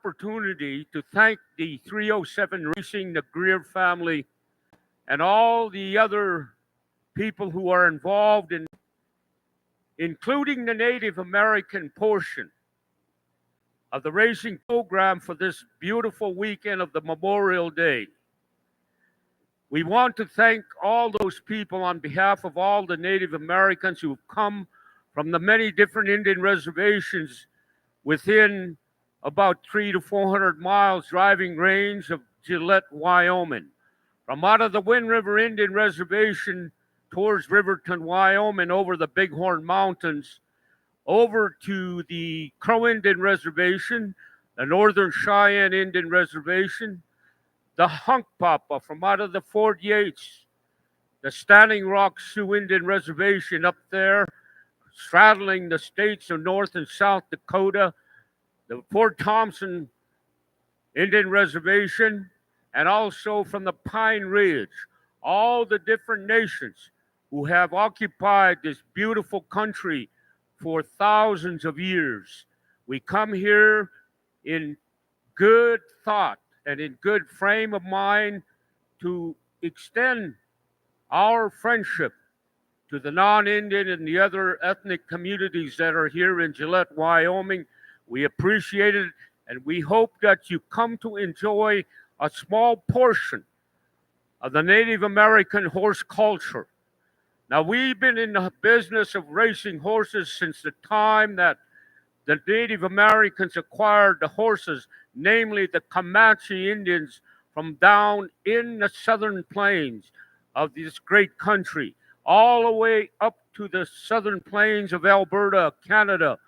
opportunity to thank the 307 Racing, the Greer family, and all the other people who are involved in, including the Native American portion of the racing program for this beautiful weekend of the Memorial Day. We want to thank all those people on behalf of all the Native Americans who have come from the many different Indian reservations within about 300 to 400 miles driving range of Gillette, Wyoming. From out of the Wind River Indian Reservation towards Riverton, Wyoming, over the Bighorn Mountains, over to the Crow Indian Reservation, the Northern Cheyenne Indian Reservation, the Hunkpapa from out of the Fort Yates, the Standing Rock Sioux Indian Reservation up there, straddling the states of North and South Dakota, the Fort Thompson Indian Reservation, and also from the Pine Ridge, all the different nations who have occupied this beautiful country for thousands of years. We come here in good thought and in good frame of mind to extend our friendship to the non-Indian and the other ethnic communities that are here in Gillette, Wyoming. We appreciate it, and we hope that you come to enjoy a small portion of the Native American horse culture. Now, we've been in the business of racing horses since the time that the Native Americans acquired the horses, namely the Comanche Indians from down in the southern plains of this great country, all the way up to the southern plains of Alberta, Canada.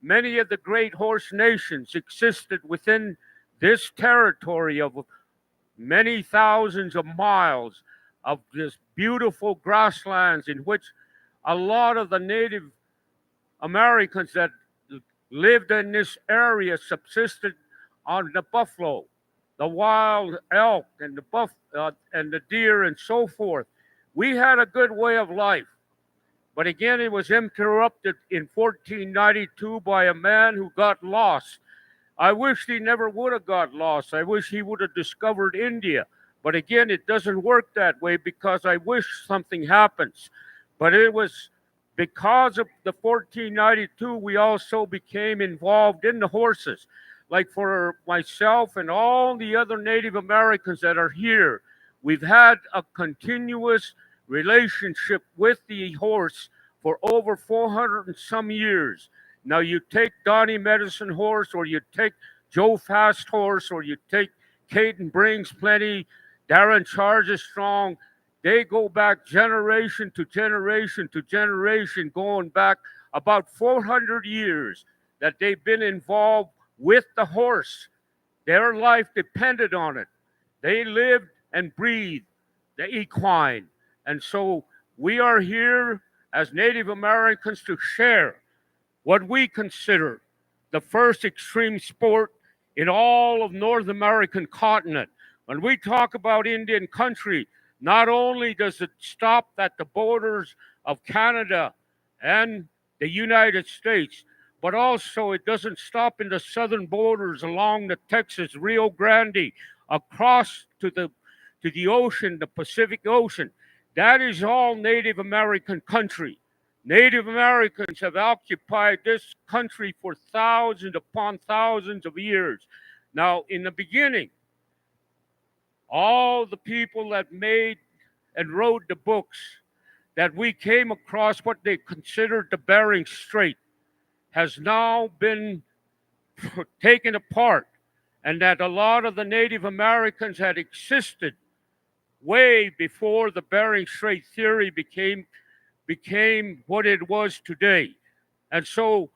Many of the great horse nations existed within this territory of many thousands of miles of this beautiful grasslands in which a lot of the Native Americans that lived in this area subsisted on the buffalo, the wild elk, and and the deer, and so forth. We had a good way of life, but again, it was interrupted in 1492 by a man who got lost. I wish he never would have got lost. I wish he would have discovered India. But again, it doesn't work that way because I wish something happens. But it was because of the 1492, we also became involved in the horses. Like for myself and all the other Native Americans that are here, we've had a continuous relationship with the horse for over 400 and some years. Now, you take Donnie Medicine Horse, or you take Joe Fast Horse, or you take Caden Brings Plenty, Darren Charges Strong. They go back generation to generation to generation, going back about 400 years that they've been involved with the horse. Their life depended on it. They lived and breathed the equine. And so we are here as Native Americans to share what we consider the first extreme sport in all of North American continent. When we talk about Indian country, not only does it stop at the borders of Canada and the United States, but also it doesn't stop in the southern borders along the Texas, Rio Grande, across to the ocean, the Pacific Ocean. That is all Native American country. Native Americans have occupied this country for thousands upon thousands of years. Now, in the beginning, all the people that made and wrote the books that we came across what they considered the Bering Strait has now been taken apart, and that a lot of the Native Americans had existed way before the Bering Strait theory became what it was today. And so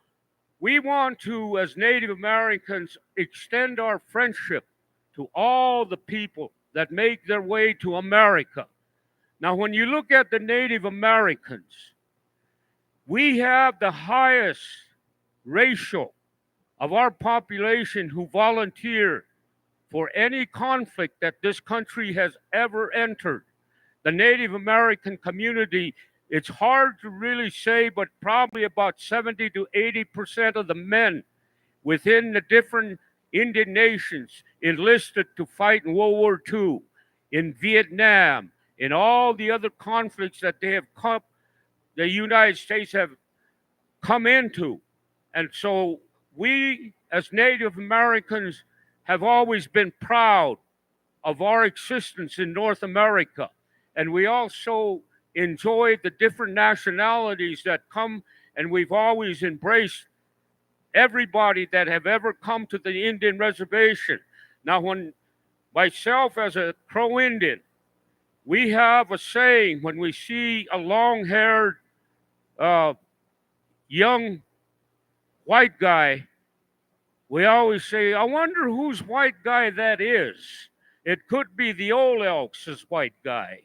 we want to, as Native Americans, extend our friendship to all the people that make their way to America. Now, when you look at the Native Americans, we have the highest ratio of our population who volunteer for any conflict that this country has ever entered. The Native American community, it's hard to really say, but probably about 70 to 80% of the men within the different Indian nations enlisted to fight in World War II, in Vietnam, in all the other conflicts that the United States have come into. And so we, as Native Americans, have always been proud of our existence in North America. And we also enjoy the different nationalities that come, and we've always embraced everybody that have ever come to the Indian reservation. Now, when myself as a Crow Indian, we have a saying when we see a long-haired young white guy, we always say, I wonder whose white guy that is. It could be the Old Elks' white guy,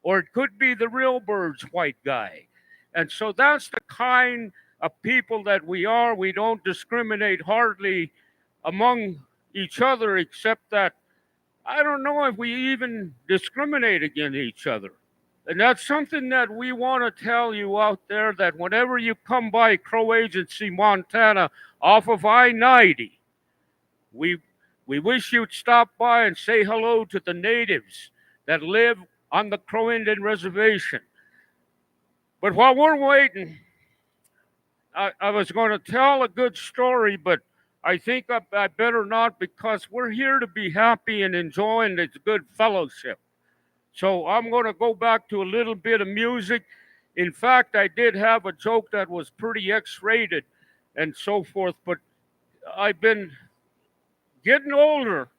or it could be the Real Birds' white guy. And so that's the kind of people that we are. We don't discriminate hardly among each other, except that I don't know if we even discriminate against each other. And that's something that we want to tell you out there, that whenever you come by Crow Agency, Montana, off of I-90, we wish you'd stop by and say hello to the natives that live on the Crow Indian Reservation. But while we're waiting, I was going to tell a good story, but I think I better not, because we're here to be happy and enjoying this good fellowship. So I'm going to go back to a little bit of music. In fact, I did have a joke that was pretty X-rated and so forth, but I've been getting older.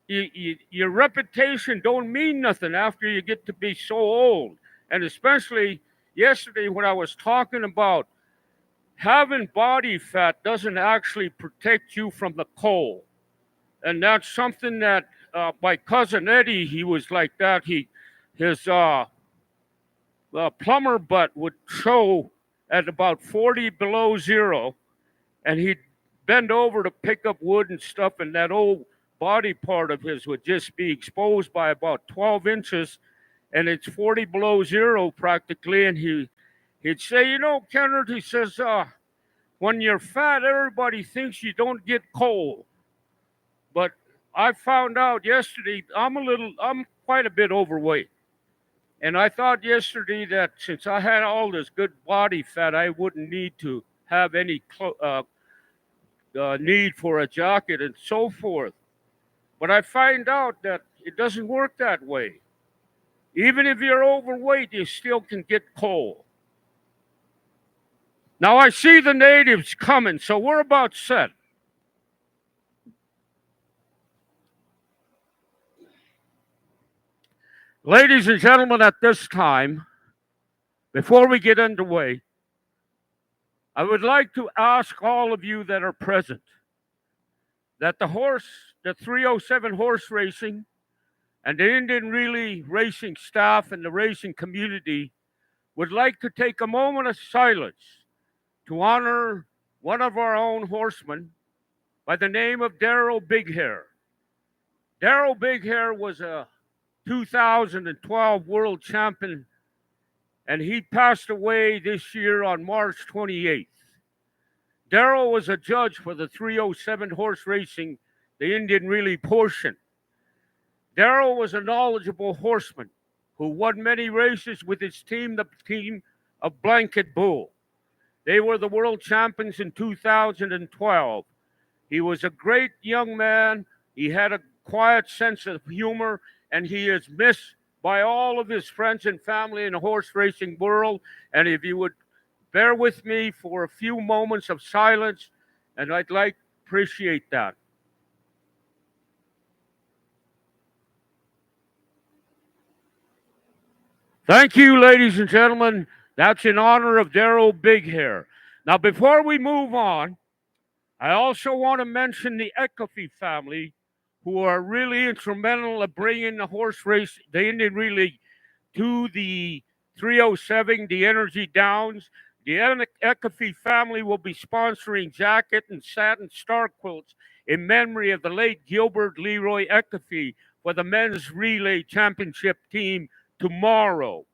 Your reputation don't mean nothing after you get to be so old. And especially yesterday when I was talking about having body fat doesn't actually protect you from the cold. And that's something that my cousin Eddie, he was like that. His plumber butt would show at about 40 below zero, and he'd bend over to pick up wood and stuff, and that old body part of his would just be exposed by about 12 inches, and it's 40 below zero practically. And he'd say, you know, Kenneth, he says, when you're fat, everybody thinks you don't get cold. But I found out yesterday I'm quite a bit overweight. And I thought yesterday that since I had all this good body fat, I wouldn't need to have any need for a jacket and so forth. But I find out that it doesn't work that way. Even if you're overweight, you still can get cold. Now I see the natives coming, so we're about set. Ladies and gentlemen, at this time, before we get underway, I would like to ask all of you that are present that the 307 horse racing and the Indian Relay racing staff and the racing community would like to take a moment of silence to honor one of our own horsemen by the name of Darrell Big Hair. Darrell Big Hair was a 2012 world champion, and he passed away this year on March 28th. Darrell was a judge for the 307 horse racing, the Indian Relay portion. Darrell was a knowledgeable horseman who won many races with his team, the team of Blanket Bull. They were the world champions in 2012. He was a great young man. He had a quiet sense of humor, and he is missed by all of his friends and family in the horse racing world. And if you would bear with me for a few moments of silence, and I'd like to appreciate that. Thank you, ladies and gentlemen. That's in honor of Darrell Big Hair. Now, before we move on, I also want to mention the Ecofee family, who are really instrumental in bringing the horse race, the Indian Relay, to the 307, the Energy Downs. The Ecofee family will be sponsoring jacket and satin star quilts in memory of the late Gilbert Leroy Ecofee for the men's relay championship team tomorrow.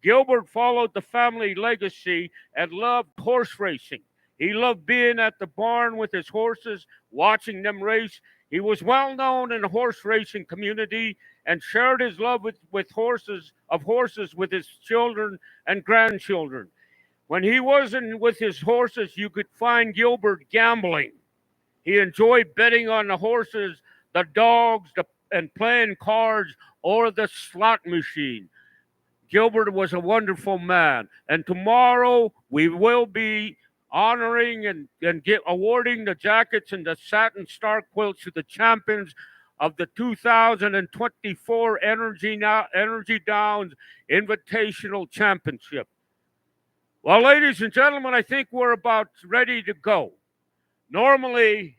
Gilbert followed the family legacy and loved horse racing. He loved being at the barn with his horses, watching them race. He was well known in the horse racing community and shared his love with horses with his children and grandchildren. When he wasn't with his horses, you could find Gilbert gambling. He enjoyed betting on the horses, the dogs, and playing cards or the slot machine. Gilbert was a wonderful man. And tomorrow we will be honoring and awarding the jackets and the satin star quilts to the champions of the 2024 Energy Downs Invitational Championship. Well, ladies and gentlemen, I think we're about ready to go. Normally,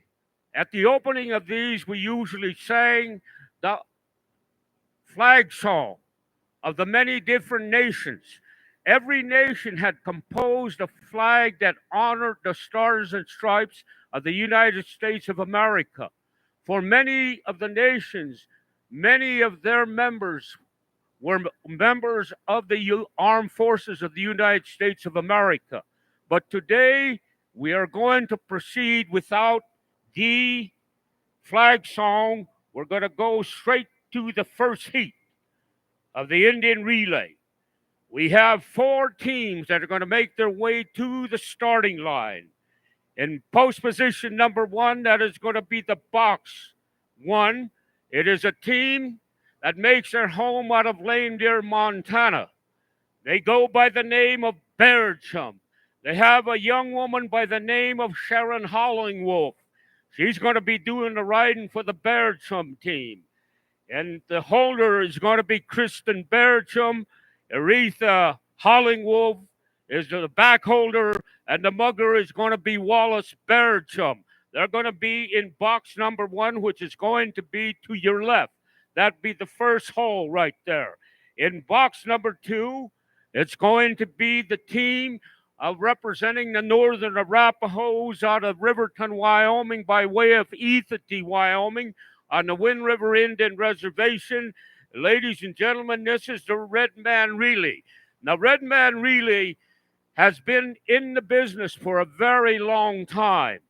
at the opening of these, we usually sang the flag song of the many different nations. Every nation had composed a flag that honored the stars and stripes of the United States of America. For many of the nations, many of their members were members of the armed forces of the United States of America. But today, we are going to proceed without the flag song. We're going to go straight to the first heat of the Indian Relay. We have 4 teams that are going to make their way to the starting line. In post position number 1, that is going to be the box 1. It is a team that makes their home out of Lame Deer, Montana. They go by the name of Bear Chum. They have a young woman by the name of Sharon Hollingwolf. She's going to be doing the riding for the Bear Chum team. And the holder is going to be Kristen Bearchum. Aretha Hollingwolf is the back holder, and the mugger is going to be Wallace Bearchum. They're going to be in box number 1, which is going to be to your left. That'd be the first hole right there. In box number 2, it's going to be the team representing the Northern Arapahoes out of Riverton, Wyoming, by way of Ethity, Wyoming, on the Wind River Indian Reservation. Ladies and gentlemen, this is the Red Man Relay. Now, Red Man Relay has been in the business for a very long time.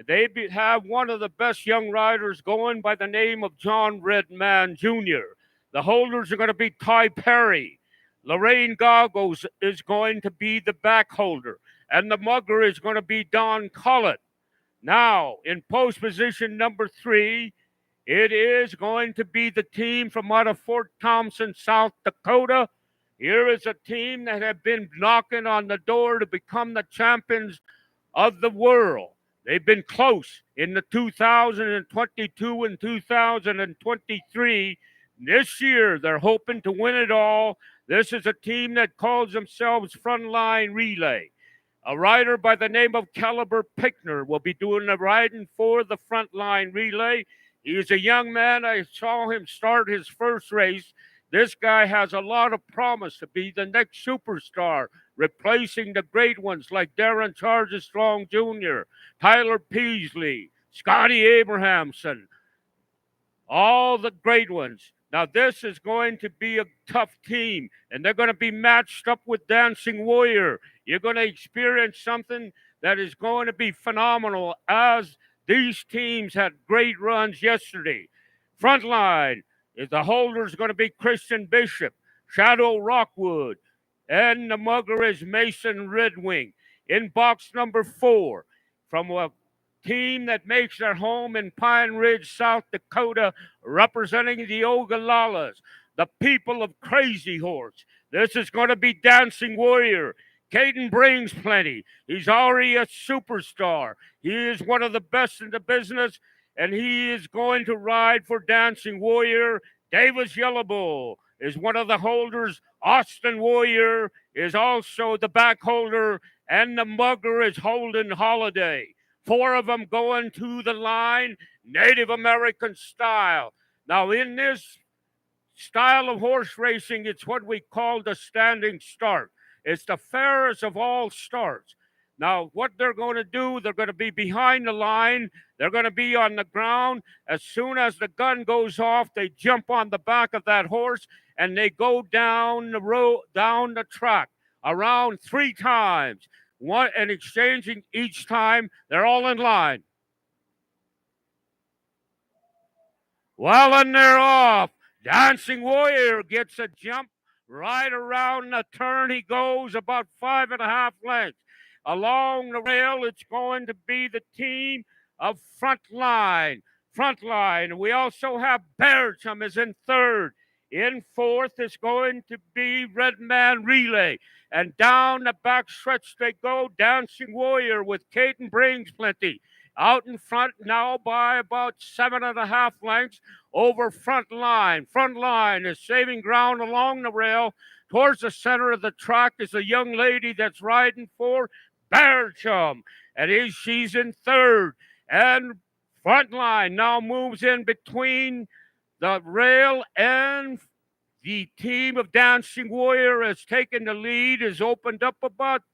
They have one of the best young riders going by the name of John Redman Jr. The holders are going to be Ty Perry. Lorraine Goggles is going to be the back holder. And the mugger is going to be Don Collett. Now, in post position number 3, it is going to be the team from out of Fort Thompson, South Dakota. Here is a team that have been knocking on the door to become the champions of the world. They've been close in the 2022 and 2023. This year, they're hoping to win it all. This is a team that calls themselves Frontline Relay. A rider by the name of Caliber Pickner will be doing the riding for the Frontline Relay. He is a young man. I saw him start his first race. This guy has a lot of promise to be the next superstar, replacing the great ones like Darren Charges Strong Jr., Tyler Peasley, Scotty Abrahamson, all the great ones. Now, this is going to be a tough team, and they're going to be matched up with Dancing Warrior. You're going to experience something that is going to be phenomenal, as these teams had great runs yesterday. Frontline is the holder is going to be Christian Bishop, Shadow Rockwood, and the mugger is Mason Redwing. In box number 4, from a team that makes their home in Pine Ridge, South Dakota, representing the Ogalallas, the people of Crazy Horse. This is going to be Dancing Warrior. Caden brings plenty. He's already a superstar. He is one of the best in the business, and he is going to ride for Dancing Warrior. Davis Yellow Bull is one of the holders. Austin Warrior is also the back holder, and the mugger is Holden Holiday. 4 of them going to the line, Native American style. Now, in this style of horse racing, it's what we call the standing start. It's the fairest of all starts. Now, what they're going to do, they're going to be behind the line. They're going to be on the ground. As soon as the gun goes off, they jump on the back of that horse, and they go down the road, down the track, around 3 times. one and exchanging each time. They're all in line. Well, and they're off. Dancing Warrior gets a jump right around the turn. He goes about 5.5 lengths. Along the rail, it's going to be the team of Frontline. Frontline. We also have Bertram is in third. In fourth is going to be Red Man Relay. And down the back stretch they go, Dancing Warrior with Caden Brings Plenty. Out in front now by about 7.5 lengths over Frontline. Frontline is saving ground along the rail. Towards the center of the track is a young lady that's riding for Bertram. And she's in third. And Frontline now moves in between the rail and the team of Dancing Warrior has taken the lead, has opened up about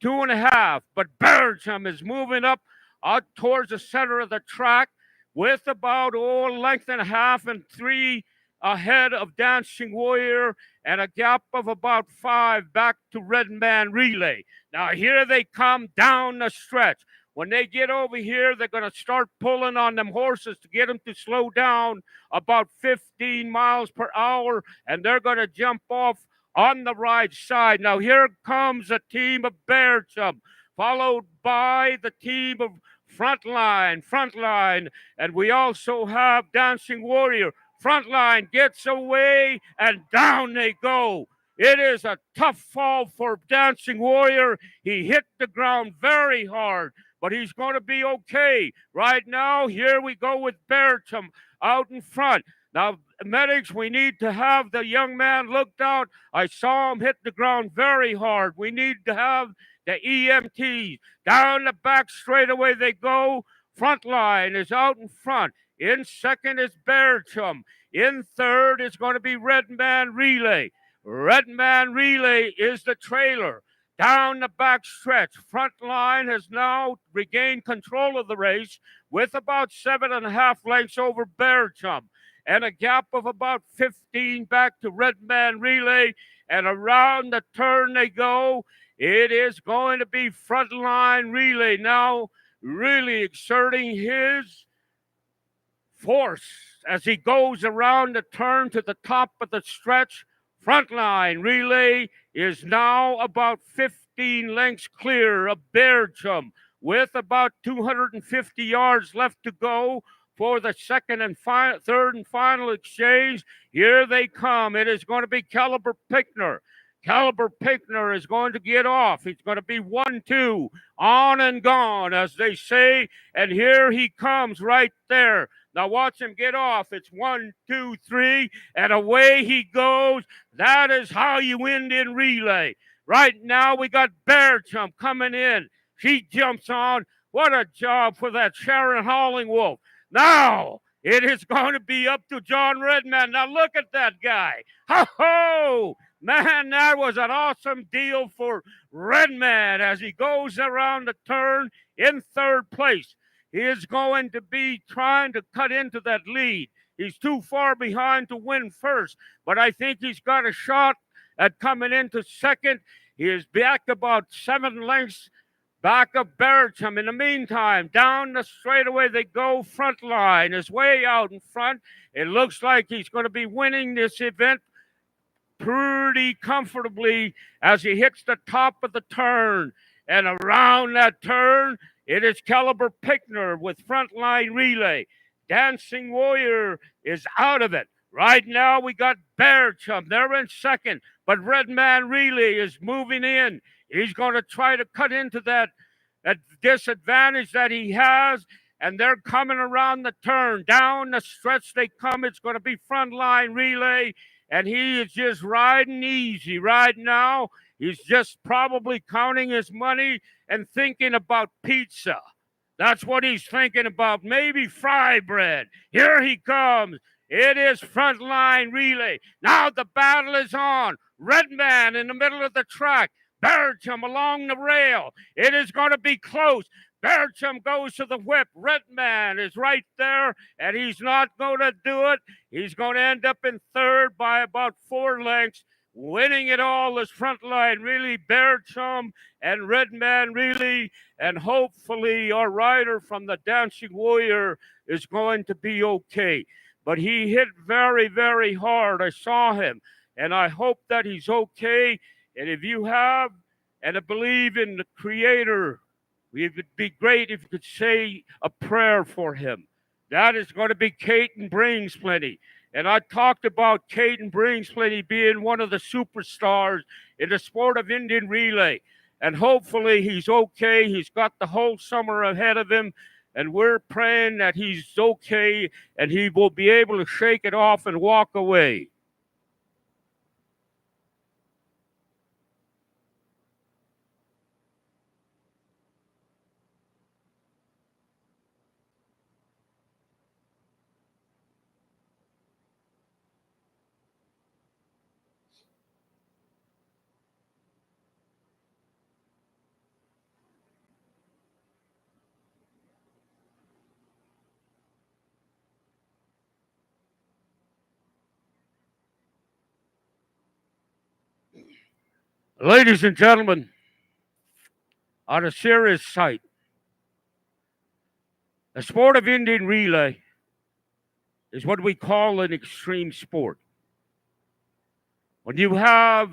2.5. But Bertram is moving up out towards the center of the track with about length and a half and 3 ahead of Dancing Warrior and a gap of about 5 back to Red Man Relay. Now here they come down the stretch. When they get over here, they're going to start pulling on them horses to get them to slow down about 15 miles per hour, and they're going to jump off on the right side. Now here comes a team of Bertram, followed by the team of Frontline, and we also have Dancing Warrior. Frontline gets away, and down they go. It is a tough fall for Dancing Warrior. He hit the ground very hard, but he's going to be okay. Right now, here we go with Bertram out in front. Now, medics, we need to have the young man looked out. I saw him hit the ground very hard. We need to have the EMTs. Down the back straightaway they go. Frontline is out in front. In second is Bertram. In third is going to be Red Man Relay. Red Man Relay is the trailer. Down the back stretch, Frontline has now regained control of the race with about 7.5 lengths over Bertram and a gap of about 15 back to Red Man Relay. And around the turn they go. It is going to be Frontline Relay now really exerting his force as he goes around the turn to the top of the stretch. Frontline Relay is now about 15 lengths clear of Bertram with about 250 yards left to go for the second and third and final exchange. Here they come. It is going to be Caliber Pickner. Caliber Pickner is going to get off. He's going to be 1-2, on and gone, as they say. And here he comes right there. Now watch him get off. It's 1, 2, 3, and away he goes. That is how you win in relay. Right now we got Bertram coming in. She jumps on. What a job for that Sharon Hollingwolf. Now it is going to be up to John Redman. Now look at that guy. Ho-ho! Man, that was an awesome deal for Redman as he goes around the turn in third place. He is going to be trying to cut into that lead. He's too far behind to win first, but I think he's got a shot at coming into second. He is back about 7 lengths back of Bertram. In the meantime, down the straightaway they go. Frontline is way out in front. It looks like he's going to be winning this event pretty comfortably as he hits the top of the turn. And around that turn, it is Caliber Pickner with Frontline Relay. Dancing Warrior is out of it. Right now, we got Bertram. They're in second, but Red Man Relay is moving in. He's going to try to cut into that disadvantage that he has, and they're coming around the turn. Down the stretch they come. It's going to be Frontline Relay, and he is just riding easy right now. He's just probably counting his money and thinking about pizza. That's what he's thinking about. Maybe fry bread. Here he comes. It is Frontline Relay. Now the battle is on. Redman in the middle of the track. Bertram along the rail. It is going to be close. Bertram goes to the whip. Redman is right there, and he's not going to do it. He's going to end up in third by about 4 lengths. winning it all. This front line really bared some, and Redman really, and hopefully our rider from the Dancing Warrior is going to be okay. But he hit very, very hard. I saw him, and I hope that he's okay. And if you have and I believe in the Creator, it would be great if you could say a prayer for him. That is going to be Caden Brings Plenty. And I talked about Caden Brings Plenty being one of the superstars in the sport of Indian relay. And hopefully he's okay. He's got the whole summer ahead of him. And we're praying that he's okay and he will be able to shake it off and walk away. Ladies and gentlemen, on a serious side, the sport of Indian relay is what we call an extreme sport. When you have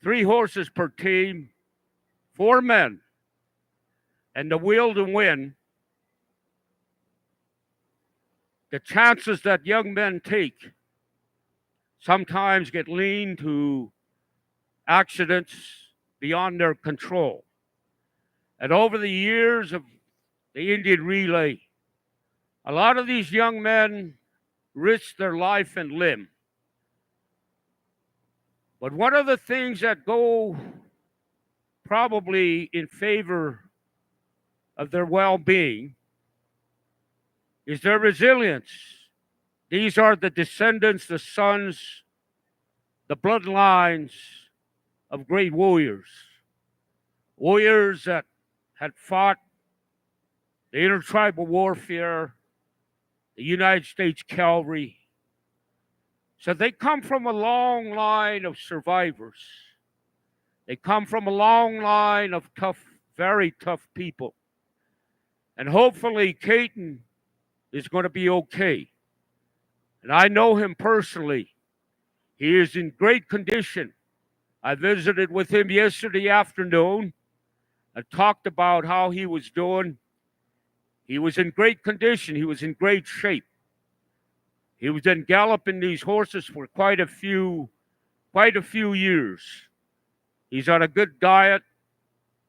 3 horses per team, 4 men, and the will to win, the chances that young men take sometimes get lean to accidents beyond their control. And over the years of the Indian relay, a lot of these young men risk their life and limb. But one of the things that go probably in favor of their well-being is their resilience. These are the descendants, the sons, the bloodlines of great warriors. Warriors that had fought the intertribal warfare, the United States Cavalry. So they come from a long line of survivors. They come from a long line of tough, very tough people. And hopefully Caden is going to be okay. And I know him personally. He is in great condition. I visited with him yesterday afternoon and talked about how he was doing. He was in great condition. He was in great shape. He was then galloping these horses for quite a few years. He's on a good diet.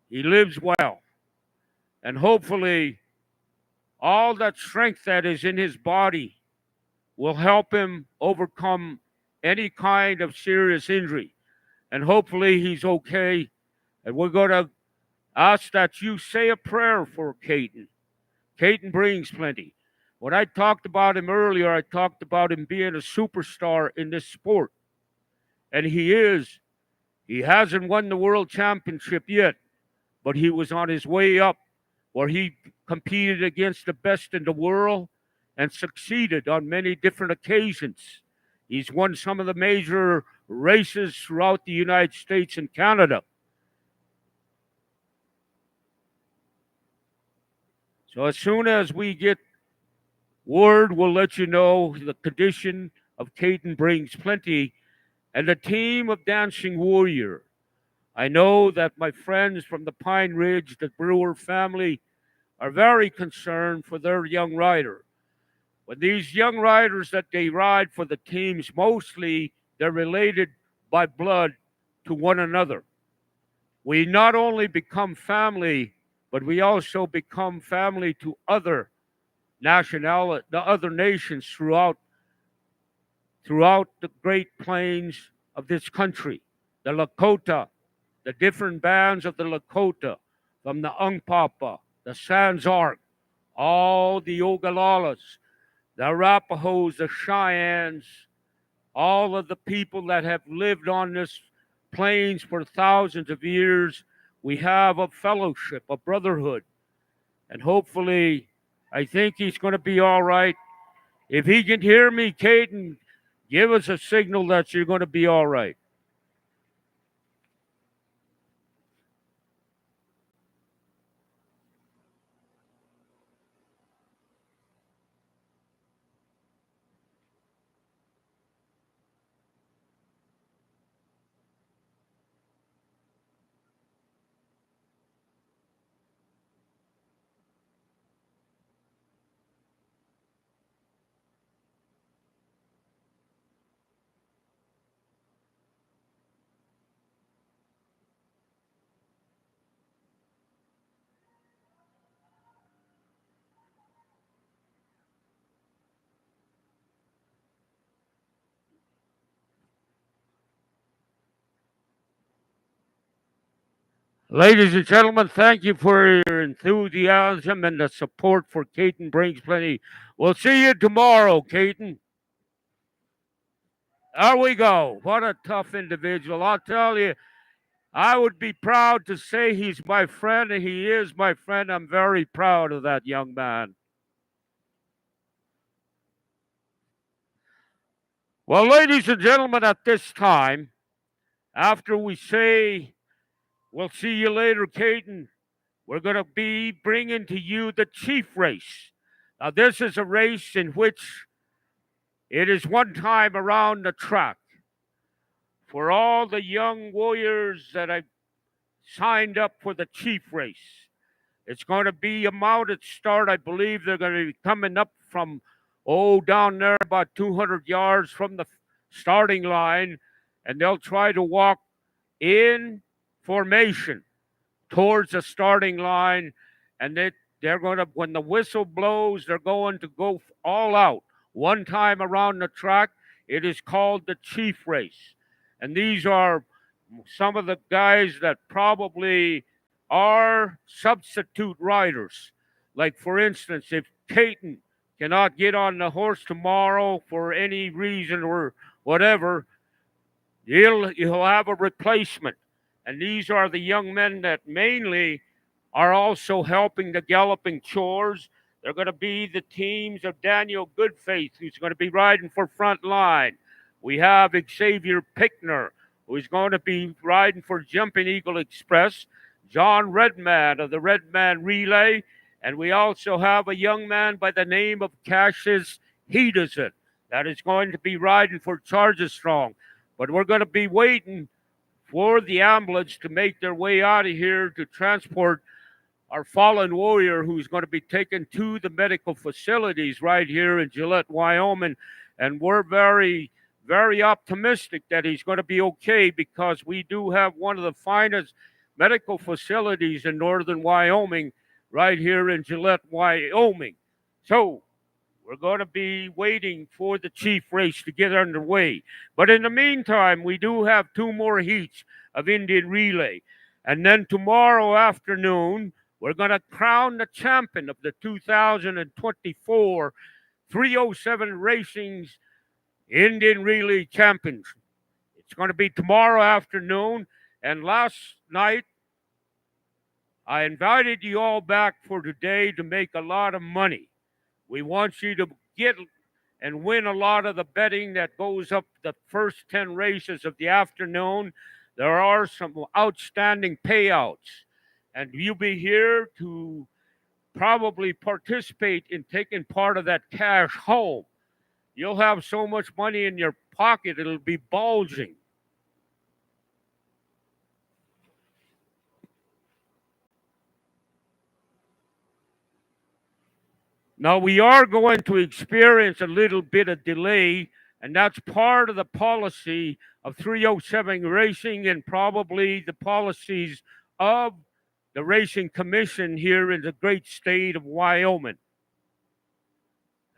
He lives well. And hopefully all that strength that is in his body will help him overcome any kind of serious injury. And hopefully he's okay. And we're going to ask that you say a prayer for Caden. Caden Brings Plenty. When I talked about him earlier, I talked about him being a superstar in this sport. And he is. He hasn't won the world championship yet, but he was on his way up where he competed against the best in the world and succeeded on many different occasions. He's won some of the major races throughout the United States and Canada. So as soon as we get word, we'll let you know the condition of Caden Brings Plenty and the team of Dancing Warrior. I know that my friends from the Pine Ridge, the Brewer family, are very concerned for their young rider. When these young riders that they ride for the teams, mostly they're related by blood to one another. We not only become family, but we also become family to other nationality, the other nations throughout the Great Plains of this country. The Lakota, the different bands of the Lakota, from the Unkpapa, the Sanzark, all the Ogalalas, the Arapahoes, the Cheyennes, all of the people that have lived on this plains for thousands of years. We have a fellowship, a brotherhood. And hopefully, I think he's going to be all right. If he can hear me, Caden, give us a signal that you're going to be all right. Ladies and gentlemen, thank you for your enthusiasm and the support for Caton Brings Plenty. We'll see you tomorrow, Caton. There we go. What a tough individual. I'll tell you, I would be proud to say he's my friend, and he is my friend. I'm very proud of that young man. Well, ladies and gentlemen, at this time, after we say we'll see you later, Caton, we're going to be bringing to you the Chief Race. Now, this is a race in which it is one time around the track. For all the young warriors that have signed up for the Chief Race, it's going to be a mounted start. I believe they're going to be coming up from, down there about 200 yards from the starting line, and they'll try to walk in formation towards the starting line, and they're going to, when the whistle blows, they're going to go all out. One time around the track, it is called the Chief Race. And these are some of the guys that probably are substitute riders. Like, for instance, if Caton cannot get on the horse tomorrow for any reason or whatever, he'll have a replacement. And these are the young men that mainly are also helping the galloping chores. They're going to be the teams of Daniel Goodfaith, who's going to be riding for front line. We have Xavier Pickner, who's going to be riding for Jumping Eagle Express. John Redman of the Redman Relay. And we also have a young man by the name of Cassius Hedison that is going to be riding for Charges Strong. But we're going to be waiting for the ambulance to make their way out of here to transport our fallen warrior, who's going to be taken to the medical facilities right here in Gillette, Wyoming. And we're very, very optimistic that he's going to be okay, because we do have one of the finest medical facilities in northern Wyoming right here in Gillette, Wyoming. So we're going to be waiting for the Chief Race to get underway. But in the meantime, we do have two more heats of Indian Relay. And then tomorrow afternoon, we're going to crown the champion of the 2024 307 Racing's Indian Relay Championship. It's going to be tomorrow afternoon. And last night, I invited you all back for today to make a lot of money. We want you to get and win a lot of the betting that goes up the first 10 races of the afternoon. There are some outstanding payouts, and you'll be here to probably participate in taking part of that cash home. You'll have so much money in your pocket, it'll be bulging. Now, we are going to experience a little bit of delay, and that's part of the policy of 307 Racing and probably the policies of the Racing Commission here in the great state of Wyoming.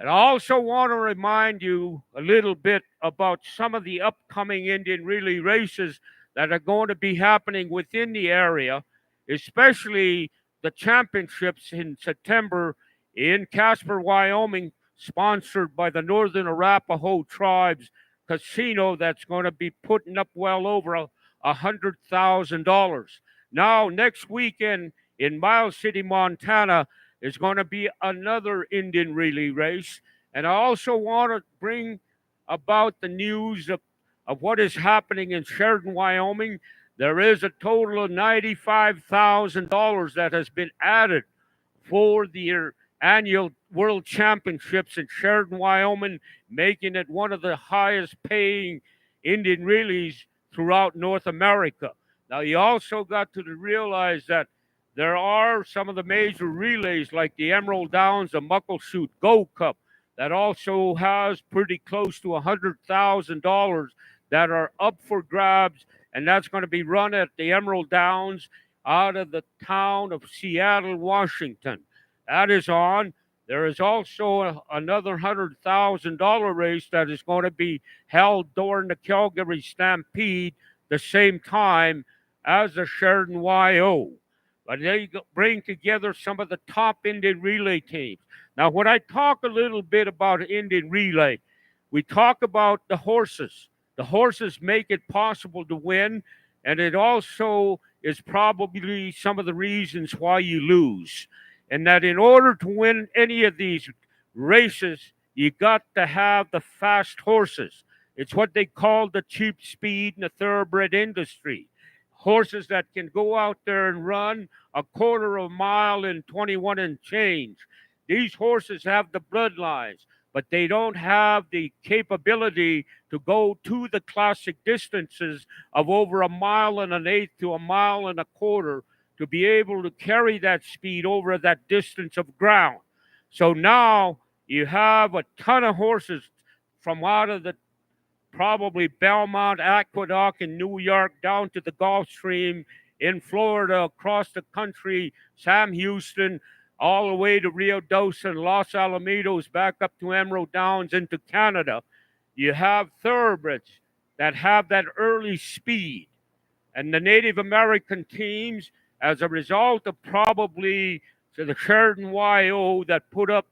And I also want to remind you a little bit about some of the upcoming Indian Relay races that are going to be happening within the area, especially the championships in September in Casper, Wyoming, sponsored by the Northern Arapaho Tribes Casino, that's going to be putting up well over $100,000. Now, next weekend in Miles City, Montana, is going to be another Indian Relay race. And I also want to bring about the news of what is happening in Sheridan, Wyoming. There is a total of $95,000 that has been added for the annual World Championships in Sheridan, Wyoming, making it one of the highest paying Indian relays throughout North America. Now, you also got to realize that there are some of the major relays like the Emerald Downs, the Muckleshoot Gold Cup, that also has pretty close to $100,000 that are up for grabs, and that's going to be run at the Emerald Downs out of the town of Seattle, Washington. That is on. There is also another $100,000 race that is going to be held during the Calgary Stampede the same time as the Sheridan YO. But they bring together some of the top Indian relay teams. Now, when I talk a little bit about Indian relay, we talk about the horses. The horses make it possible to win, and it also is probably some of the reasons why you lose. And that in order to win any of these races, you got to have the fast horses. It's what they call the cheap speed in the thoroughbred industry. Horses that can go out there and run a quarter of a mile in 21 and change. These horses have the bloodlines, but they don't have the capability to go to the classic distances of over a mile and an eighth to a mile and a quarter to be able to carry that speed over that distance of ground. So now you have a ton of horses from out of the probably Belmont Aqueduct in New York down to the Gulf Stream in Florida, across the country, Sam Houston, all the way to Rio Dawson, Los Alamitos, back up to Emerald Downs into Canada. You have thoroughbreds that have that early speed. And the Native American teams, as a result of probably the Sheridan YO that put up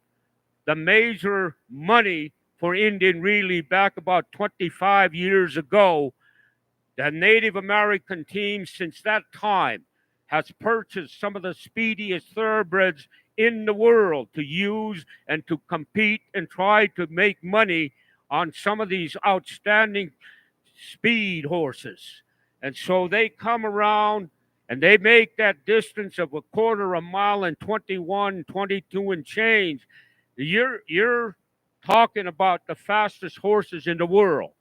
the major money for Indian relay back about 25 years ago, the Native American team since that time has purchased some of the speediest thoroughbreds in the world to use and to compete and try to make money on some of these outstanding speed horses. And so they come around and they make that distance of a quarter a mile and 21, 22 and change. You're talking about the fastest horses in the world.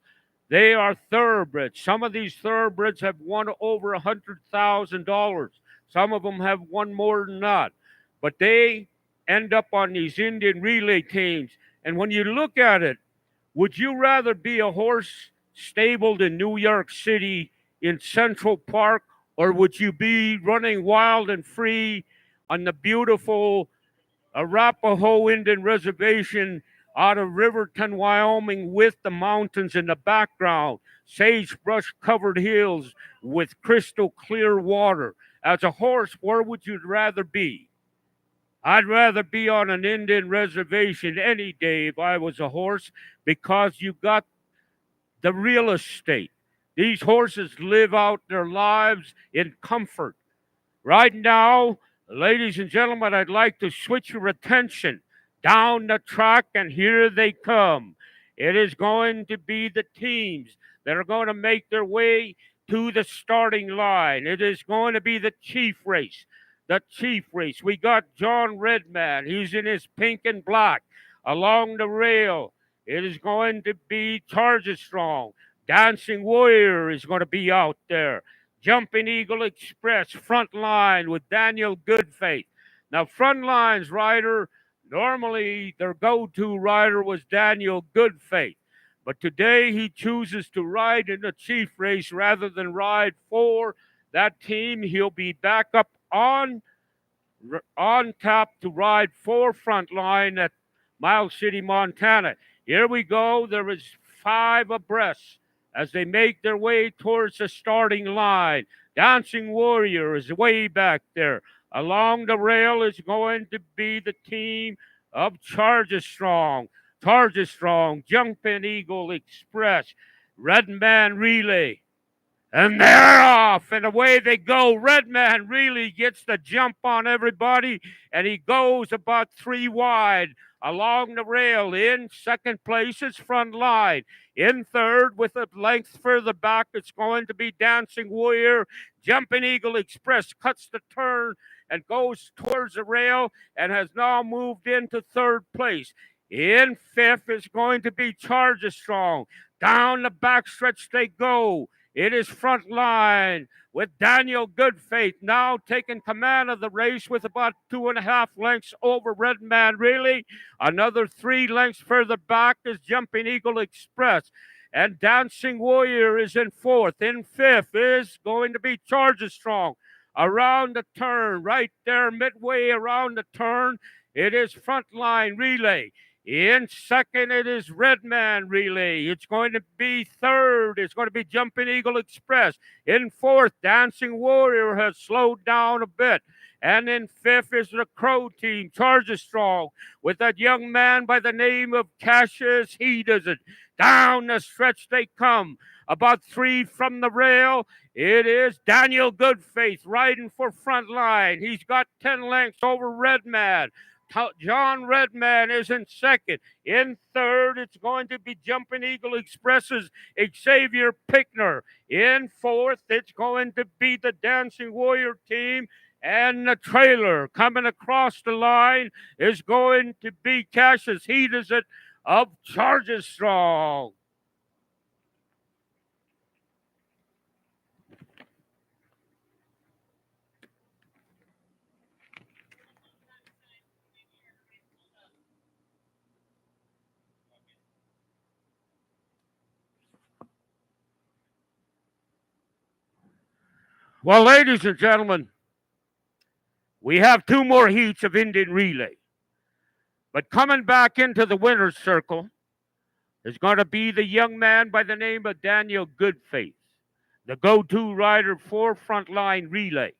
They are thoroughbreds. Some of these thoroughbreds have won over $100,000. Some of them have won more than that. But they end up on these Indian relay teams. And when you look at it, would you rather be a horse stabled in New York City in Central Park, or would you be running wild and free on the beautiful Arapaho Indian Reservation out of Riverton, Wyoming, with the mountains in the background, sagebrush covered hills with crystal clear water? As a horse, where would you rather be? I'd rather be on an Indian reservation any day if I was a horse, because you got the real estate. These horses live out their lives in comfort. Right now, ladies and gentlemen, I'd like to switch your attention down the track, and here they come. It is going to be the teams that are going to make their way to the starting line. It is going to be the chief race. The chief race. We got John Redman. He's in his pink and black along the rail. It is going to be Charges Strong. Dancing Warrior is going to be out there. Jumping Eagle Express, front line with Daniel Goodfaith. Now, front line's rider, normally their go-to rider was Daniel Goodfaith. But today he chooses to ride in the chief race rather than ride for that team. He'll be back up on tap to ride for Frontline at Miles City, Montana. Here we go. There is 5 abreast as they make their way towards the starting line. Dancing Warrior is way back there. Along the rail is going to be the team of Charges Strong. Charges Strong, Jumping Eagle Express, Redman Relay. And they're off, and away they go. Redman really gets the jump on everybody, and he goes about 3 wide along the rail. In second place is Frontline. In third, with a length further back, it's going to be Dancing Warrior. Jumping Eagle Express cuts the turn and goes towards the rail and has now moved into third place. In fifth is going to be Charges Strong. Down the backstretch they go. It is Frontline with Daniel Goodfaith now taking command of the race with about 2.5 lengths over Redman Relay. Another 3 lengths further back is Jumping Eagle Express. And Dancing Warrior is in fourth. In fifth is going to be Charges Strong. Around the turn, right there, midway around the turn, it is Frontline Relay. In second, it is Redman Relay. It's going to be third. It's going to be Jumping Eagle Express. In fourth, Dancing Warrior has slowed down a bit. And in fifth is the Crow Team, Charges Strong, with that young man by the name of Cassius. He does it. Down the stretch they come. About 3 from the rail, it is Daniel Goodfaith riding for Frontline. He's got 10 lengths over Redman. John Redman is in second. In third, it's going to be Jumping Eagle Express's Xavier Pickner. In fourth, it's going to be the Dancing Warrior Team. And the trailer coming across the line is going to be Cassius. He does it of Charges Strong. Well, ladies and gentlemen, we have 2 more heats of Indian Relay. But coming back into the winner's circle is going to be the young man by the name of Daniel Goodfaith, the go-to rider for Frontline Relay.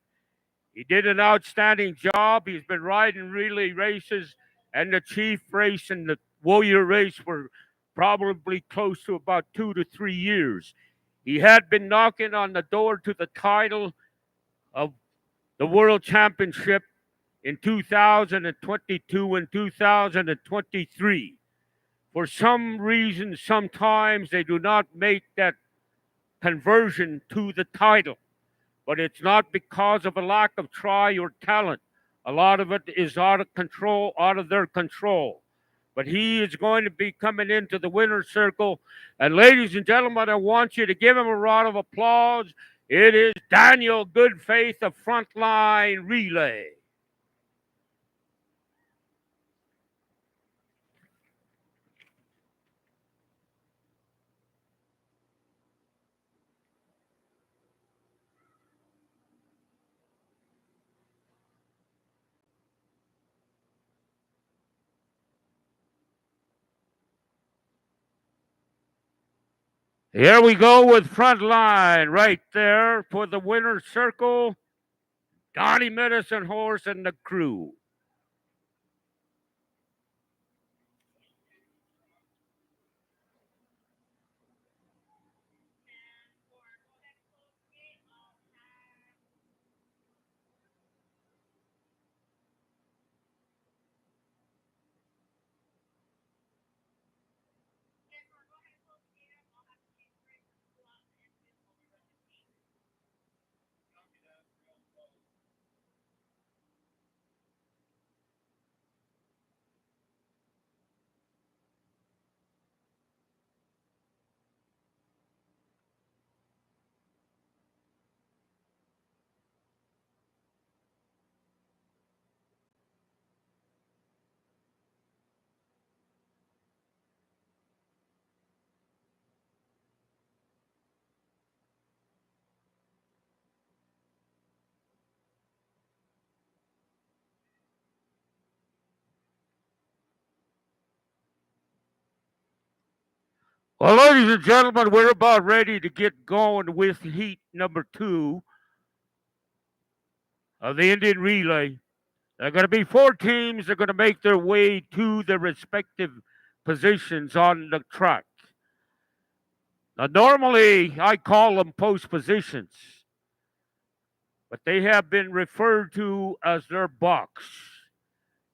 He did an outstanding job. He's been riding relay races and the chief race and the Warrior race for probably close to about 2 to 3 years. He had been knocking on the door to the title of the World Championship in 2022 and 2023. For some reason, sometimes they do not make that conversion to the title. But it's not because of a lack of try or talent. A lot of it is out of their control. But he is going to be coming into the winner's circle. And ladies and gentlemen, I want you to give him a round of applause. It is Daniel Goodfaith of Frontline Relay. Here we go with Frontline right there for the winner's circle. Donnie Medicine Horse and the crew. Well, ladies and gentlemen, we're about ready to get going with heat number 2 of the Indian Relay. There are going to be 4 teams that are going to make their way to their respective positions on the track. Now, normally I call them post positions, but they have been referred to as their box.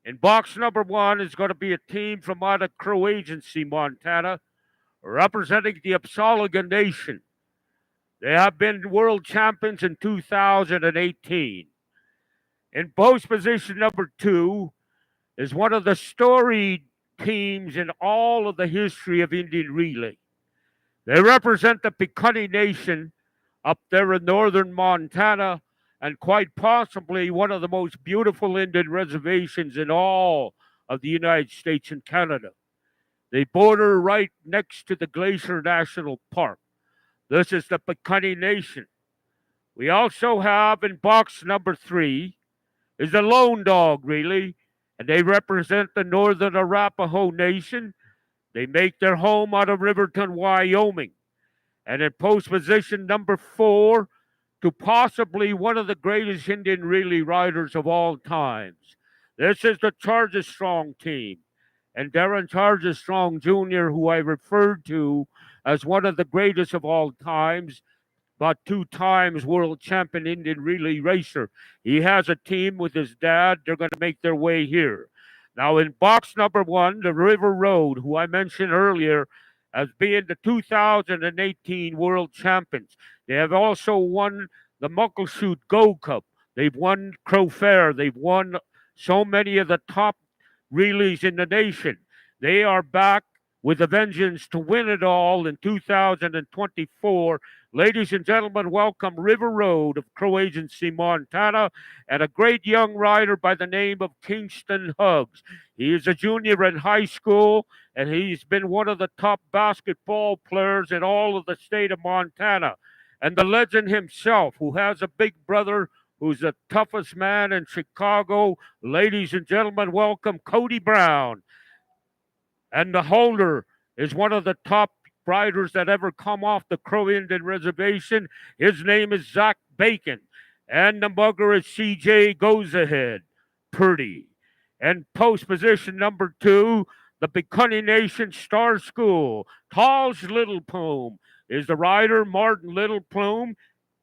In box number 1 is going to be a team from out of Crow Agency, Montana, representing the Apsáalooke Nation. They have been world champions in 2018. In post position number 2 is one of the storied teams in all of the history of Indian Relay. They represent the Piikani Nation up there in northern Montana and quite possibly one of the most beautiful Indian reservations in all of the United States and Canada. They border right next to the Glacier National Park. This is the Piikani Nation. We also have in box number 3 is the Lone Dog Relay, and they represent the Northern Arapaho Nation. They make their home out of Riverton, Wyoming. And in post position number 4, to possibly one of the greatest Indian relay riders of all times. This is the Charges Strong team. And Darren Charges Strong Jr., who I referred to as one of the greatest of all times, but 2 times world champion Indian relay racer. He has a team with his dad. They're going to make their way here. Now, in box number 1, the River Road, who I mentioned earlier as being the 2018 world champions. They have also won the Muckleshoot Gold Cup. They've won Crow Fair. They've won so many of the top relays in the nation. They are back with a vengeance to win it all in 2024. Ladies and gentlemen, welcome River Road of Crow Agency, Montana, and a great young rider by the name of Kingston Huggs. He is a junior in high school, and he's been one of the top basketball players in all of the state of Montana. And the legend himself, who has a big brother who's the toughest man in Chicago. Ladies and gentlemen, welcome Cody Brown. And the holder is one of the top riders that ever come off the Crow Indian Reservation. His name is Zach Bacon. And the mugger is CJ Goes Ahead. Purdy. And post position number 2, the Pikunni Nation Star School. Taj Little Plume is the rider. Martin Little Plume.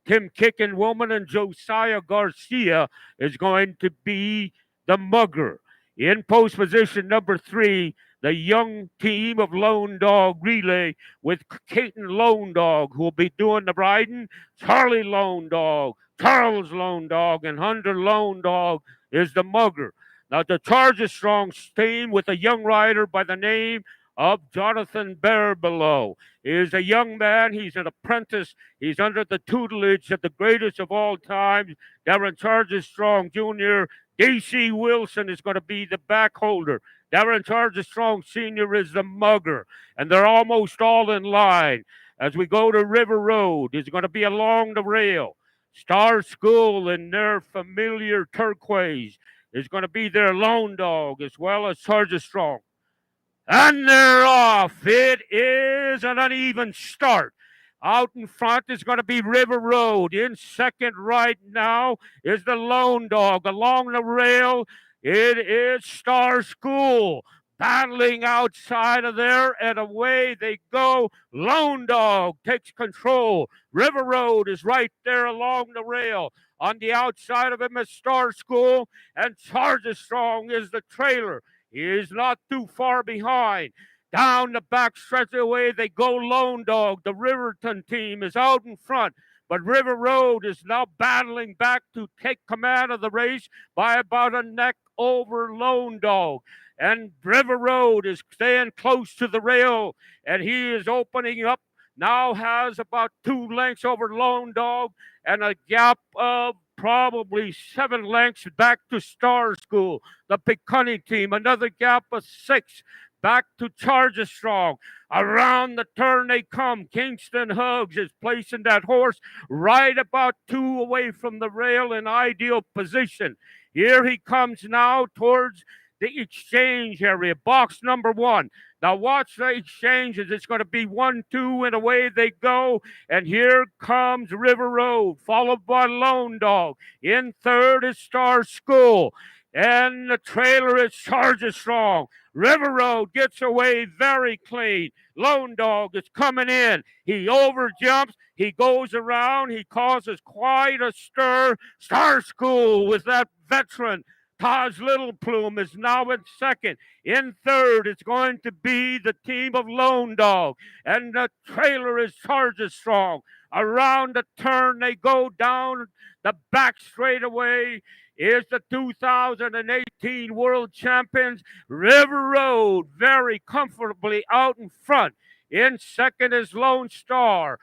Tim Kickin Woman and Josiah Garcia is going to be the mugger. In post position number 3, the young team of Lone Dog Relay with Caton Lone Dog, who will be doing the riding. Charlie Lone Dog, Charles Lone Dog, and Hunter Lone Dog is the mugger. Now, the Charges Strong team with a young rider by the name of Jonathan Bearbelow. He is a young man. He's an apprentice. He's under the tutelage of the greatest of all time, Darren Charges Strong Jr. D.C. Wilson is going to be the back holder. Darren Charges Strong Sr. is the mugger. And they're almost all in line. As we go to River Road, it's going to be along the rail. Star School in their familiar turquoise is going to be their Lone Dog, as well as Charges Strong. And they're off. It is an uneven start. Out in front is going to be River Road. In second right now is the Lone Dog. Along the rail, it is Star School. Battling outside of there, and away they go. Lone Dog takes control. River Road is right there along the rail. On the outside of him is Star School, and Charges Strong is the trailer. He is not too far behind. Down the back stretch away they go. Lone Dog. The Riverton team is out in front. But River Road is now battling back to take command of the race by about a neck over Lone Dog. And River Road is staying close to the rail, and he is opening up. Now has about 2 lengths over Lone Dog and a gap of probably 7 lengths back to Star School. The Pikunni team, another gap of 6 back to Charges Strong. Around the turn they come. Kingston Huggs is placing that horse right about 2 away from the rail in ideal position. Here he comes now towards the exchange area, box number 1. Now watch the exchanges. It's going to be 1, 2, and away they go. And here comes River Road, followed by Lone Dog. In third is Star School. And the trailer is Charges Strong. River Road gets away very clean. Lone Dog is coming in. He overjumps. He goes around. He causes quite a stir. Star School with that veteran. Taj Little Plume is now in second. In third, it's going to be the team of Lone Dog. And the trailer is Charges Strong. Around the turn, they go down the back straightaway. Is the 2018 world champions, River Road, very comfortably out in front. In second is Lone Star.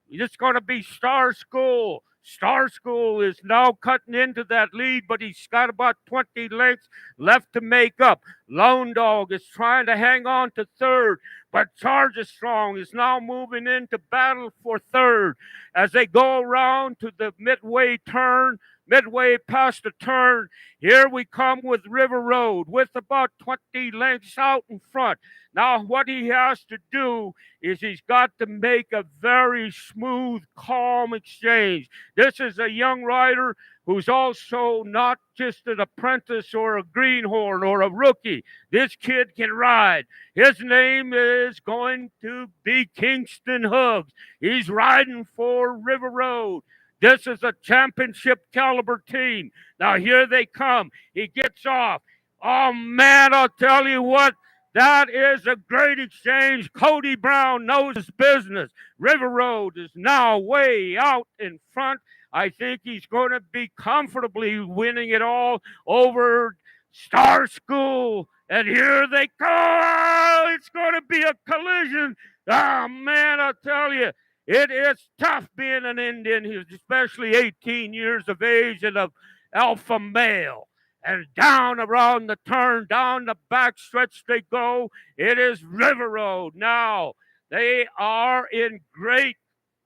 It's going to be Star School. Star School is now cutting into that lead, but he's got about 20 lengths left to make up. Lone Dog is trying to hang on to third, but Charges Strong is now moving into battle for third. As they go around to the midway turn, midway past the turn. Here we come with River Road with about 20 lengths out in front. Now, what he has to do is he's got to make a very smooth, calm exchange. This is a young rider who's also not just an apprentice or a greenhorn or a rookie. This kid can ride. His name is going to be Kingston Huggs. He's riding for River Road. This is a championship caliber team. Now here they come. He gets off. Oh man, I'll tell you what. That is a great exchange. Cody Brown knows his business. River Road is now way out in front. I think he's going to be comfortably winning it all over Star School. And here they go. It's going to be a collision. Oh, man, I'll tell you, it is tough being an Indian. He's especially 18 years of age and an alpha male. And down around the turn, down the back stretch they go. It is River Road. Now, they are in great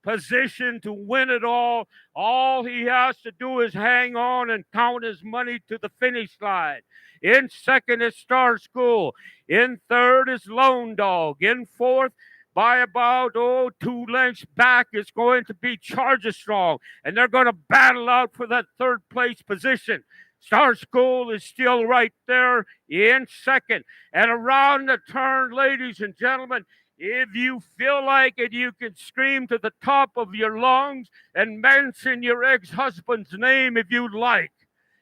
position to win it all. All he has to do is hang on and count his money to the finish line. In second is Star School. In third is Lone Dog. In fourth, by about 2 lengths back, is going to be Charger Strong. And they're going to battle out for that third place position. Star School is still right there in second. And around the turn, ladies and gentlemen, if you feel like it, you can scream to the top of your lungs and mention your ex-husband's name if you like.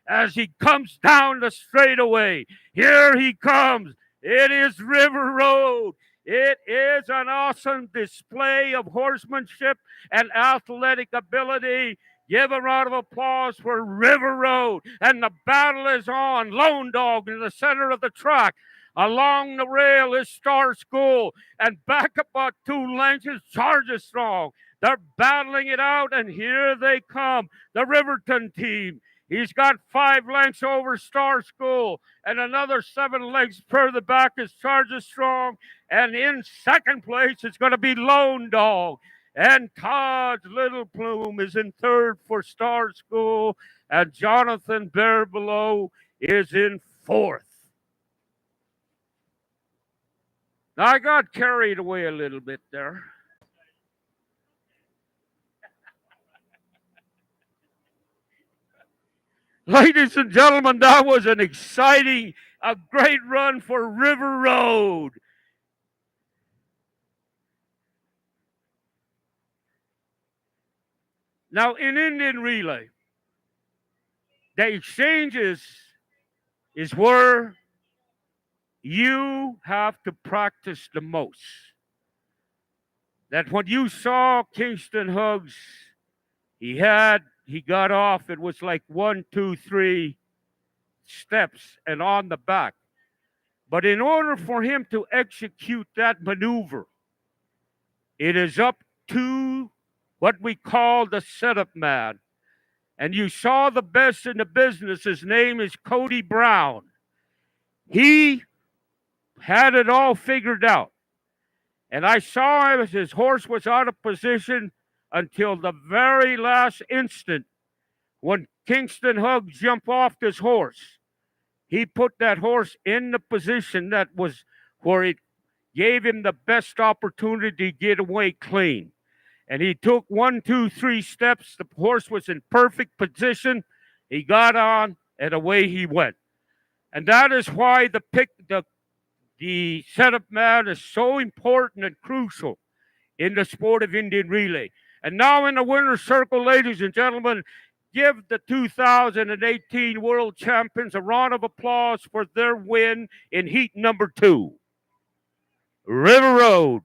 As he comes down the straightaway, here he comes. It is River Road. It is an awesome display of horsemanship and athletic ability. Give a round of applause for River Road. And the battle is on. Lone Dog in the center of the track. Along the rail is Star School. And back about 2 lengths is Charger Strong. They're battling it out, and here they come. The Riverton team. He's got 5 lengths over Star School. And another 7 lengths further back is Charger Strong. And in second place is going to be Lone Dog. And Todd's Little Plume is in third for Star School. And Jonathan Bear Below is in fourth. Now, I got carried away a little bit there. Ladies and gentlemen, that was an exciting, a great run for River Road. Now, in Indian Relay, the exchanges is where you have to practice the most. That when you saw Kingston Huggs, he got off, it was like 1, 2, 3 steps and on the back. But in order for him to execute that maneuver, it is up to what we call the setup man. And you saw the best in the business. His name is Cody Brown. He had it all figured out. And I saw him as his horse was out of position until the very last instant when Kingston Huggs jumped off his horse. He put that horse in the position that was where it gave him the best opportunity to get away clean. And he took 1, 2, 3 steps. The horse was in perfect position. He got on, and away he went. And that is why the setup man is so important and crucial in the sport of Indian Relay. And now in the winner's circle, ladies and gentlemen, give the 2018 World Champions a round of applause for their win in heat number 2. River Road.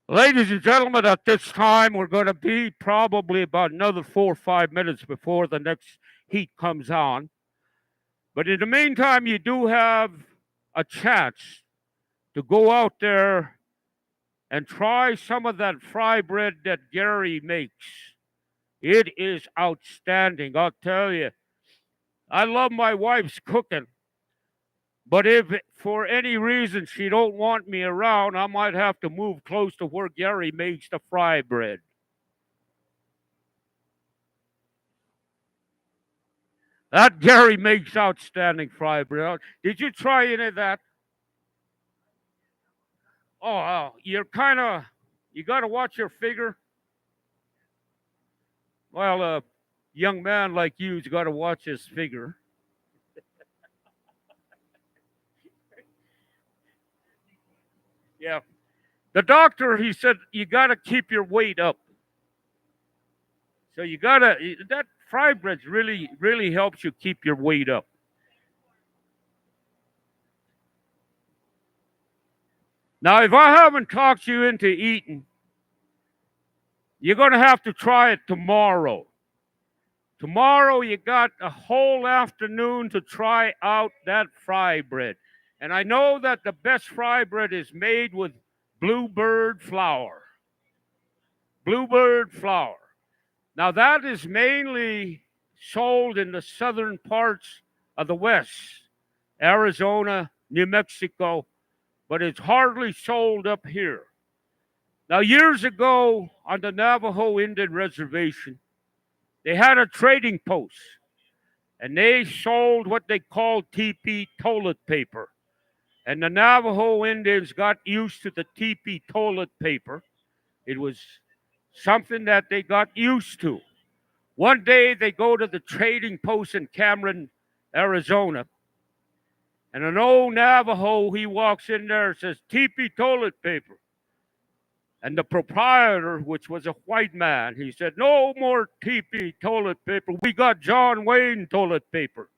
Ladies and gentlemen, at this time, we're going to be probably about another 4 or 5 minutes before the next heat comes on. But in the meantime, you do have a chance to go out there and try some of that fry bread that Gary makes. It is outstanding, I'll tell you. I love my wife's cooking, but if for any reason she don't want me around, I might have to move close to where Gary makes the fry bread. That Gary makes outstanding fry bread. Did you try any of that? Oh, you're kind of, you got to watch your figure. Well, a young man like you's got to watch his figure. Yeah. The doctor, he said, you got to keep your weight up. So you got to, that fry bread really, really helps you keep your weight up. Now, if I haven't talked you into eating, you're going to have to try it tomorrow. Tomorrow, you got a whole afternoon to try out that fry bread. And I know that the best fry bread is made with bluebird flour. Bluebird flour. Now, that is mainly sold in the southern parts of the West, Arizona, New Mexico, but it's hardly sold up here. Now, years ago on the Navajo Indian Reservation, they had a trading post, and they sold what they called teepee toilet paper. And the Navajo Indians got used to the teepee toilet paper. It was something that they got used to. One day they go to the trading post in Cameron, Arizona, and an old Navajo, he walks in there and says, teepee toilet paper. And the proprietor, which was a white man, he said, no more teepee toilet paper. We got John Wayne toilet paper.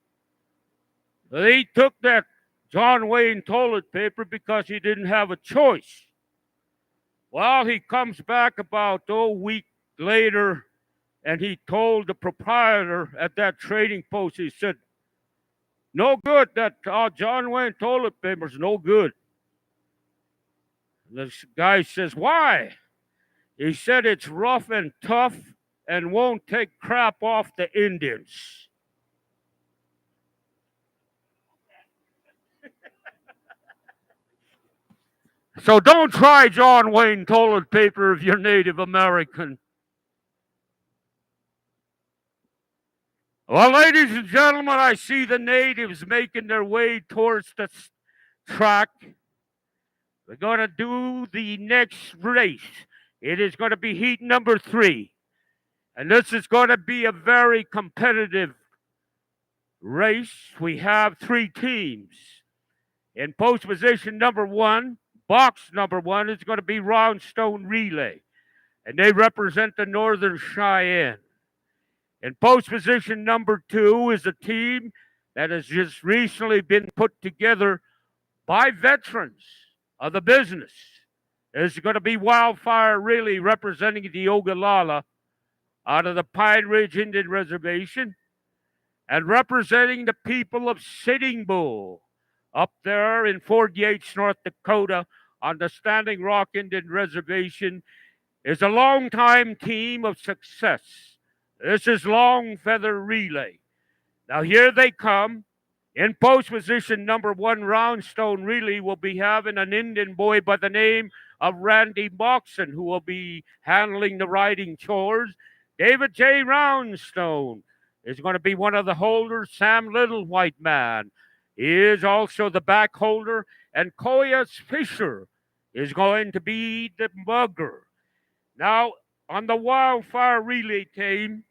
They took that John Wayne toilet paper because he didn't have a choice. Well, he comes back about a week later, and he told the proprietor at that trading post, he said, no good, that John Wayne toilet paper's no good. This guy says, why? He said it's rough and tough and won't take crap off the Indians. So don't try John Wayne toilet paper if you're Native American. Well, ladies and gentlemen, I see the natives making their way towards the track. We're going to do the next race. It is going to be heat number 3. And this is going to be a very competitive race. We have 3 teams. In post position number 1, box number 1 is going to be Roundstone Relay. And they represent the Northern Cheyenne. In post position number 2 is a team that has just recently been put together by veterans of the business. It's going to be Wildfire Relay representing the Ogallala out of the Pine Ridge Indian Reservation and representing the people of Sitting Bull up there in Fort Yates, North Dakota on the Standing Rock Indian Reservation is a longtime team of success. This is Long Feather Relay. Now here they come. In post position number 1, Roundstone Relay will be having an Indian boy by the name of Randy Moxon, who will be handling the riding chores. David J. Roundstone is going to be one of the holders. Sam Little, white man, is also the back holder. And Koyas Fisher is going to be the mugger. Now, on the Wildfire Relay team,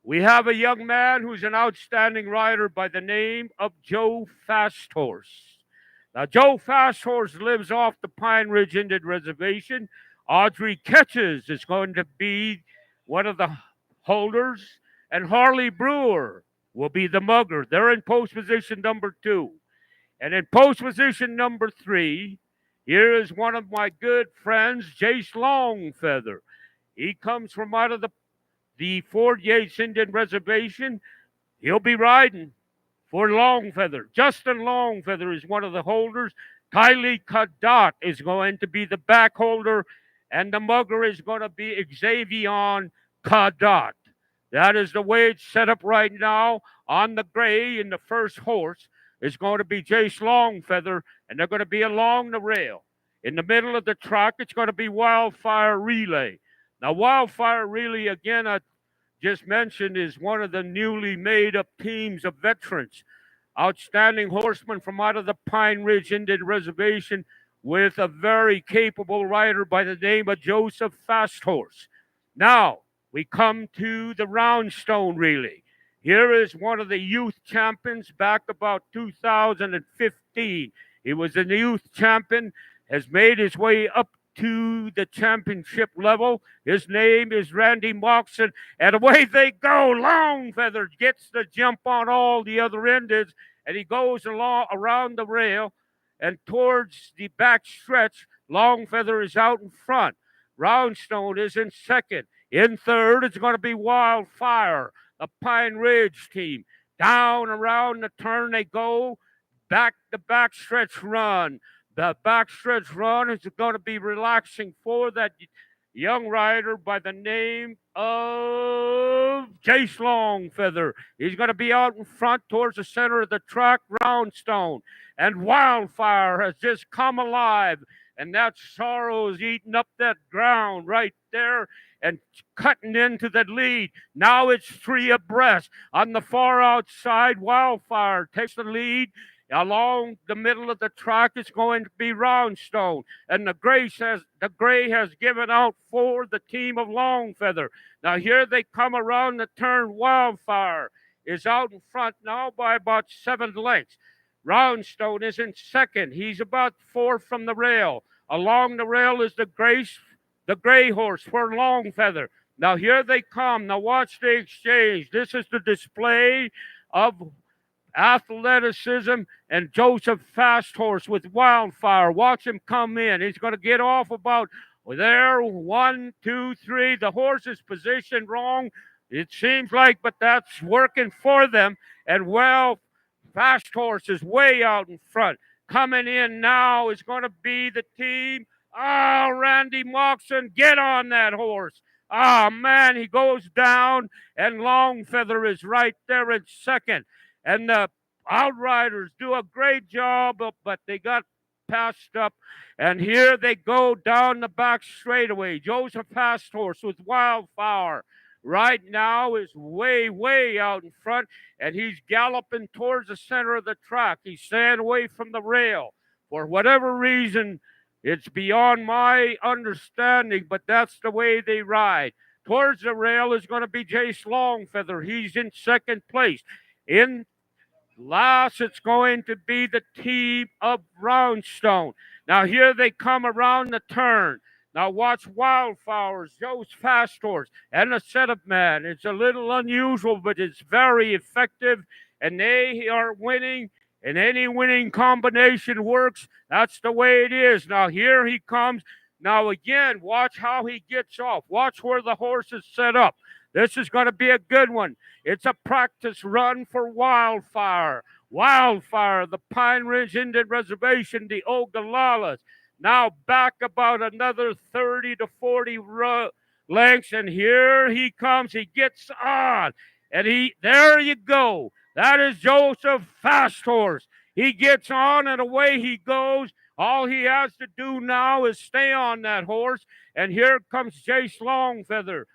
we have a young man who's an outstanding rider by the name of Joe Fasthorse. Now, Joe Fasthorse lives off the Pine Ridge Indian Reservation. Audrey Catches is going to be one of the holders, and Harley Brewer will be the mugger. They're in post position number 2. And in post position number 3, here is one of my good friends, Jace Longfeather. He comes from out of the Fort Yates Indian Reservation. He'll be riding for Longfeather. Justin Longfeather is one of the holders. Kylie Cadot is going to be the back holder, and the mugger is going to be Xavier Cadot. That is the way it's set up right now. On the gray in the first horse is going to be Jace Longfeather, and they're going to be along the rail. In the middle of the track, it's going to be Wildfire Relay. Now, Wildfire Relay, again, I just mentioned, is one of the newly made up teams of veterans. Outstanding horseman from out of the Pine Ridge Indian Reservation with a very capable rider by the name of Joseph Fasthorse. Now, we come to the Roundstone Relay. Here is one of the youth champions back about 2015. He was a youth champion, has made his way up to the championship level. His name is Randy Moxon, and away they go. Longfeather gets the jump on all the other enders, and he goes along around the rail, and towards the back stretch, Longfeather is out in front. Roundstone is in second. In third, it's going to be Wildfire, the Pine Ridge team. Down around the turn they go. Back the backstretch run. The backstretch run is going to be relaxing for that young rider by the name of Jace Longfeather. He's going to be out in front towards the center of the track, Roundstone. And Wildfire has just come alive. And that sorrow is eating up that ground right there and cutting into the lead. Now it's three abreast. On the far outside, Wildfire takes the lead. Along the middle of the track is going to be Roundstone, and the gray has given out for the team of Longfeather. Now here they come around the turn. Wildfire is out in front now by about 7 lengths. Roundstone is in second. He's about 4 from the rail. Along the rail is the gray horse for Longfeather. Now here they come. Now watch the exchange. This is the display of athleticism and Joseph Fasthorse with Wildfire. Watch him come in. He's going to get off about there. 1, 2, 3. The horse is positioned wrong, it seems like, but that's working for them. And Fasthorse is way out in front. Coming in now is going to be the team. Oh, Randy Moxon, get on that horse. Oh, man, he goes down, and Longfeather is right there in second. And the Outriders do a great job, but they got passed up. And here they go down the back straightaway. Joseph Fasthorse with Wildfire right now is way, way out in front, and he's galloping towards the center of the track. He's staying away from the rail. For whatever reason, it's beyond my understanding, but that's the way they ride. Towards the rail is going to be Jace Longfeather. He's in second place. In last, it's going to be the team of Roundstone. Now here they come around the turn. Now watch Wildfires, Joseph Fasthorse, and the setup man. It's a little unusual, but it's very effective, and they are winning. And any winning combination works. That's the way it is. Now here he comes. Now again, watch how he gets off. Watch where the horse is set up. This is going to be a good one. It's a practice run for Wildfire. Wildfire, the Pine Ridge Indian Reservation, the Ogalalas. Now back about another 30 to 40 lengths, and here he comes. He gets on, and there you go. That is Joseph Fasthorse. He gets on, and away he goes. All he has to do now is stay on that horse, and here comes Jace Longfeather.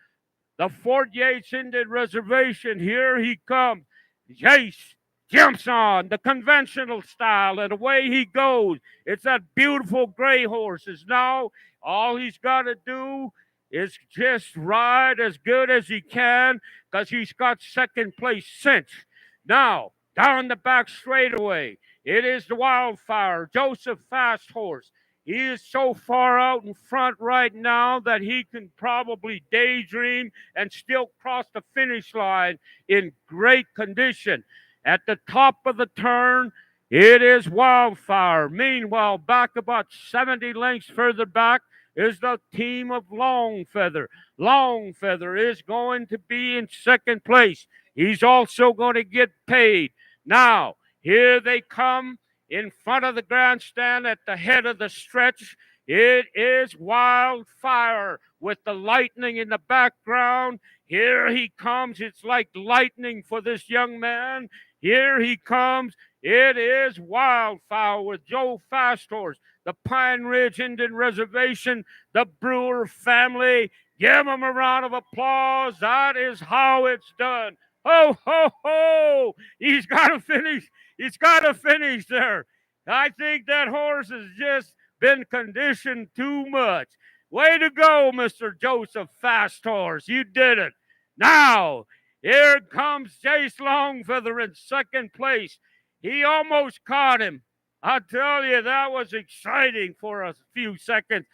The Fort Yates Indian Reservation, here he comes. Jace jumps on the conventional style, and away he goes. It's that beautiful gray horse. Now all he's got to do is just ride as good as he can, because he's got second place cinched. Now, down the back straightaway, it is the Wildfire, Joseph Fasthorse. He is so far out in front right now that he can probably daydream and still cross the finish line in great condition. At the top of the turn, it is Wildfire. Meanwhile, back about 70 lengths further back, is the team of Longfeather. Longfeather is going to be in second place. He's also going to get paid. Now, here they come in front of the grandstand at the head of the stretch. It is Wildfire with the lightning in the background. Here he comes. It's like lightning for this young man. Here he comes. It is Wildfire with Joe Fasthorse, the Pine Ridge Indian Reservation, the Brewer family. Give them a round of applause. That is how it's done. Ho, ho, ho. He's got to finish. He's got to finish there. I think that horse has just been conditioned too much. Way to go, Mr. Joseph Fasthorse. You did it. Now, here comes Jace Longfeather in second place. He almost caught him. I tell you, that was exciting for a few seconds.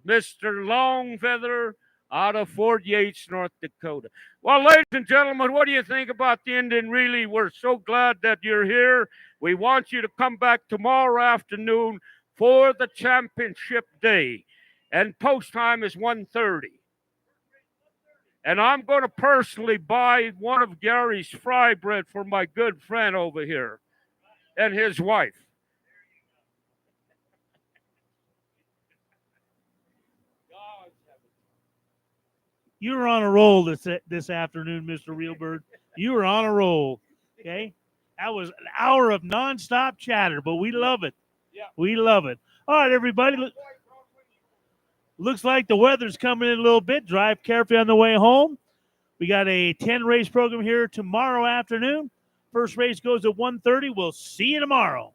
Mr. Longfeather out of Fort Yates, North Dakota. Well, ladies and gentlemen, what do you think about the Indian Relay? We're so glad that you're here. We want you to come back tomorrow afternoon for the championship day. And post time is 1:30. And I'm going to personally buy one of Gary's fry bread for my good friend over here and his wife. You were on a roll this afternoon, Mr. Reelbird. You were on a roll. Okay, that was an hour of nonstop chatter, but we love it. Yeah. We love it. All right, everybody. Looks like the weather's coming in a little bit. Drive carefully on the way home. We got a 10-race program here tomorrow afternoon. First race goes at 1:30. We'll see you tomorrow.